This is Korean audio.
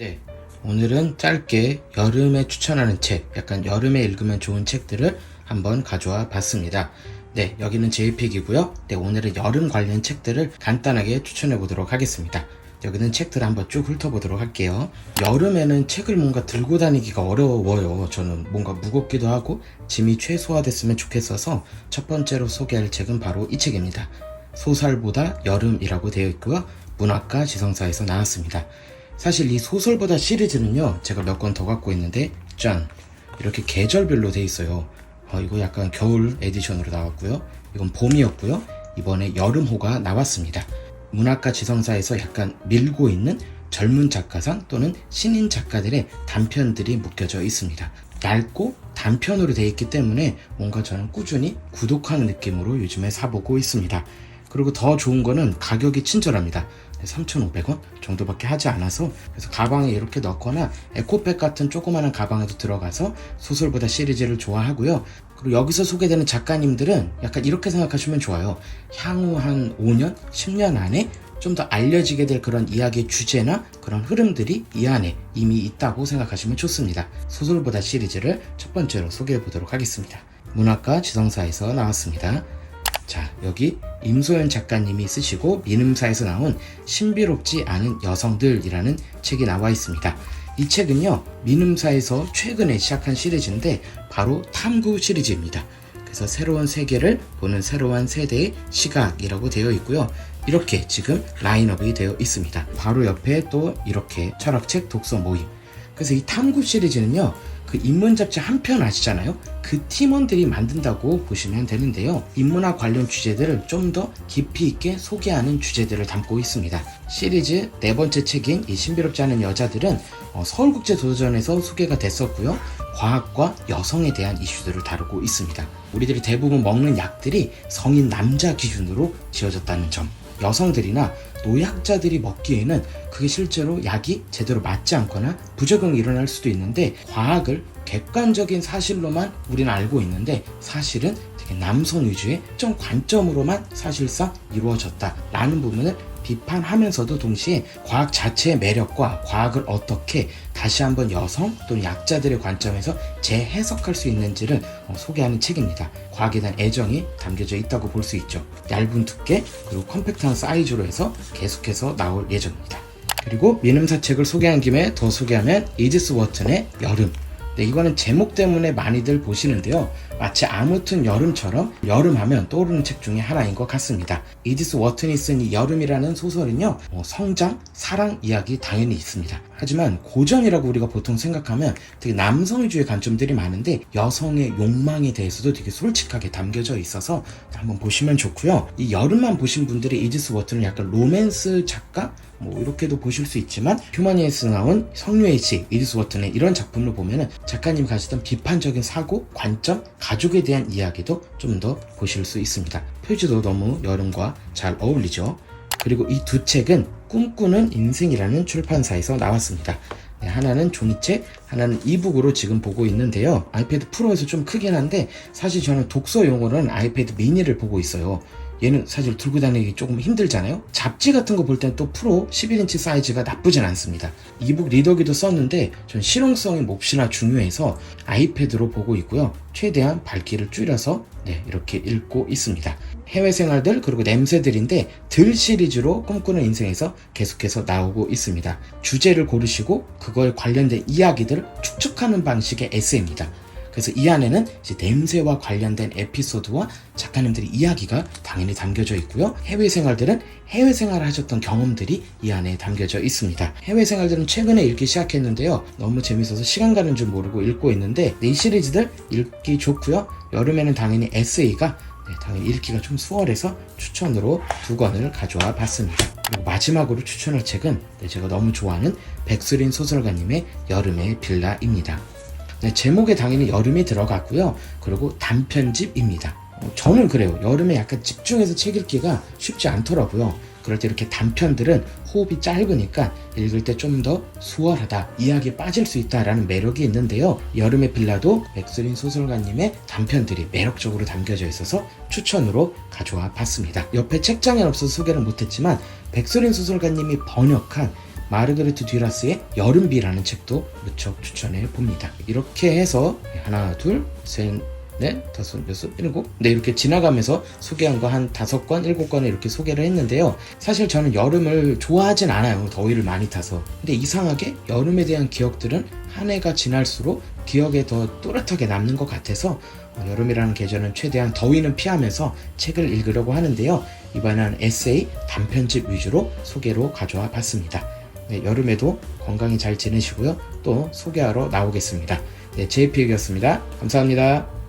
네, 오늘은 짧게 여름에 추천하는 책, 약간 여름에 읽으면 좋은 책들을 한번 가져와 봤습니다. 네, 여기는 JPEG이고요. 네, 오늘은 여름 관련 책들을 간단하게 추천해 보도록 하겠습니다. 여기는 책들을 한번 쭉 훑어보도록 할게요. 여름에는 책을 뭔가 들고 다니기가 어려워요. 저는 뭔가 무겁기도 하고 짐이 최소화됐으면 좋겠어서 첫 번째로 소개할 책은 바로 이 책입니다. 소설보다 여름이라고 되어 있고요. 문학과 지성사에서 나왔습니다. 사실 이 소설보다 시리즈는요, 제가 몇 권 더 갖고 있는데 짠! 이렇게 계절별로 돼 있어요. 이거 약간 겨울 에디션으로 나왔고요. 이건 봄이었고요. 이번에 여름호가 나왔습니다. 문학과 지성사에서 약간 밀고 있는 젊은 작가상 또는 신인 작가들의 단편들이 묶여져 있습니다. 얇고 단편으로 되어 있기 때문에 뭔가 저는 꾸준히 구독하는 느낌으로 요즘에 사보고 있습니다. 그리고 더 좋은 거는 가격이 친절합니다. 3,500원 정도밖에 하지 않아서, 그래서 가방에 이렇게 넣거나 에코백 같은 조그마한 가방에도 들어가서 소설보다 시리즈를 좋아하고요. 그리고 여기서 소개되는 작가님들은 약간 이렇게 생각하시면 좋아요. 향후 한 5년, 10년 안에 좀 더 알려지게 될 그런 이야기의 주제나 그런 흐름들이 이 안에 이미 있다고 생각하시면 좋습니다. 소설보다 시리즈를 첫 번째로 소개해 보도록 하겠습니다. 문학과 지성사에서 나왔습니다. 자, 여기 임소연 작가님이 쓰시고 민음사에서 나온 신비롭지 않은 여성들이라는 책이 나와 있습니다. 이 책은요, 민음사에서 최근에 시작한 시리즈인데 바로 탐구 시리즈입니다. 그래서 새로운 세계를 보는 새로운 세대의 시각이라고 되어 있고요. 이렇게 지금 라인업이 되어 있습니다. 바로 옆에 또 이렇게 철학책 독서 모임. 그래서 이 탐구 시리즈는요, 그 인문 잡지 한 편 아시잖아요? 그 팀원들이 만든다고 보시면 되는데요. 인문학 관련 주제들을 좀 더 깊이 있게 소개하는 주제들을 담고 있습니다. 시리즈 네 번째 책인 이 신비롭지 않은 여자들은 서울국제도서전에서 소개가 됐었고요. 과학과 여성에 대한 이슈들을 다루고 있습니다. 우리들이 대부분 먹는 약들이 성인 남자 기준으로 지어졌다는 점, 여성들이나 노약자들이 먹기에는 그게 실제로 약이 제대로 맞지 않거나 부작용이 일어날 수도 있는데, 과학을 객관적인 사실로만 우리는 알고 있는데 사실은 되게 남성 위주의 특정 관점으로만 사실상 이루어졌다라는 부분을 비판하면서도 동시에 과학 자체의 매력과 과학을 어떻게 다시 한번 여성 또는 약자들의 관점에서 재해석할 수 있는지를 소개하는 책입니다. 과학에 대한 애정이 담겨져 있다고 볼 수 있죠. 얇은 두께 그리고 컴팩트한 사이즈로 해서 계속해서 나올 예정입니다. 그리고 민음사 책을 소개한 김에 더 소개하면 이디스 워튼의 여름. 네, 이거는 제목 때문에 많이들 보시는데요. 마치 아무튼 여름처럼 여름하면 떠오르는 책 중에 하나인 것 같습니다. 이디스 워튼이 쓴 이 여름이라는 소설은요, 성장, 사랑 이야기 당연히 있습니다. 하지만 고전이라고 우리가 보통 생각하면 되게 남성 위주의 관점들이 많은데 여성의 욕망에 대해서도 되게 솔직하게 담겨져 있어서 한번 보시면 좋고요. 이 여름만 보신 분들이 이디스 워튼을 약간 로맨스 작가? 이렇게도 보실 수 있지만, 휴머니에서 나온 성유의 시, 이디스 워튼의 이런 작품을 보면은 작가님이 가지던 비판적인 사고, 관점, 가족에 대한 이야기도 좀 더 보실 수 있습니다. 표지도 너무 여름과 잘 어울리죠. 그리고 이 두 책은 꿈꾸는 인생이라는 출판사에서 나왔습니다. 네, 하나는 종이책, 하나는 이북으로 지금 보고 있는데요. 아이패드 프로에서 좀 크긴 한데 사실 저는 독서용으로는 아이패드 미니를 보고 있어요. 얘는 사실 들고 다니기 조금 힘들잖아요. 잡지 같은 거 볼 땐 또 프로 11인치 사이즈가 나쁘진 않습니다. 이북 리더기도 썼는데 전 실용성이 몹시나 중요해서 아이패드로 보고 있고요. 최대한 밝기를 줄여서 이렇게 읽고 있습니다. 해외 생활들 그리고 냄새들인데 들 시리즈로 꿈꾸는 인생에서 계속해서 나오고 있습니다. 주제를 고르시고 그거에 관련된 이야기들을 축적하는 방식의 에세이입니다. 그래서 이 안에는 이제 냄새와 관련된 에피소드와 작가님들의 이야기가 당연히 담겨져 있고요. 해외 생활들은 해외 생활을 하셨던 경험들이 이 안에 담겨져 있습니다. 해외 생활들은 최근에 읽기 시작했는데요. 너무 재밌어서 시간 가는 줄 모르고 읽고 있는데, 이 시리즈들 읽기 좋고요. 여름에는 당연히 에세이가 당연히 읽기가 좀 수월해서 추천으로 두 권을 가져와 봤습니다. 그리고 마지막으로 추천할 책은 제가 너무 좋아하는 백수린 소설가님의 여름의 빌라입니다. 제목에 당연히 여름이 들어갔고요. 그리고 단편집입니다. 저는 그래요. 여름에 약간 집중해서 책 읽기가 쉽지 않더라고요. 그럴 때 이렇게 단편들은 호흡이 짧으니까 읽을 때 좀 더 수월하다, 이야기에 빠질 수 있다라는 매력이 있는데요. 여름의 빌라도 백수린 소설가님의 단편들이 매력적으로 담겨져 있어서 추천으로 가져와 봤습니다. 옆에 책장에 없어서 소개를 못했지만 백수린 소설가님이 번역한 마르그레트 듀라스의 여름비라는 책도 무척 추천해 봅니다. 이렇게 해서 하나, 둘, 셋, 넷, 다섯, 여섯, 일곱, 네, 이렇게 지나가면서 소개한 거 한 5권, 7권을 이렇게 소개를 했는데요. 사실 저는 여름을 좋아하진 않아요. 더위를 많이 타서. 근데 이상하게 여름에 대한 기억들은 한 해가 지날수록 기억에 더 또렷하게 남는 것 같아서 여름이라는 계절은 최대한 더위는 피하면서 책을 읽으려고 하는데요. 이번에는 에세이, 단편집 위주로 소개로 가져와 봤습니다. 네, 여름에도 건강히 잘 지내시고요. 또 소개하러 나오겠습니다. 네, JP였습니다. 감사합니다.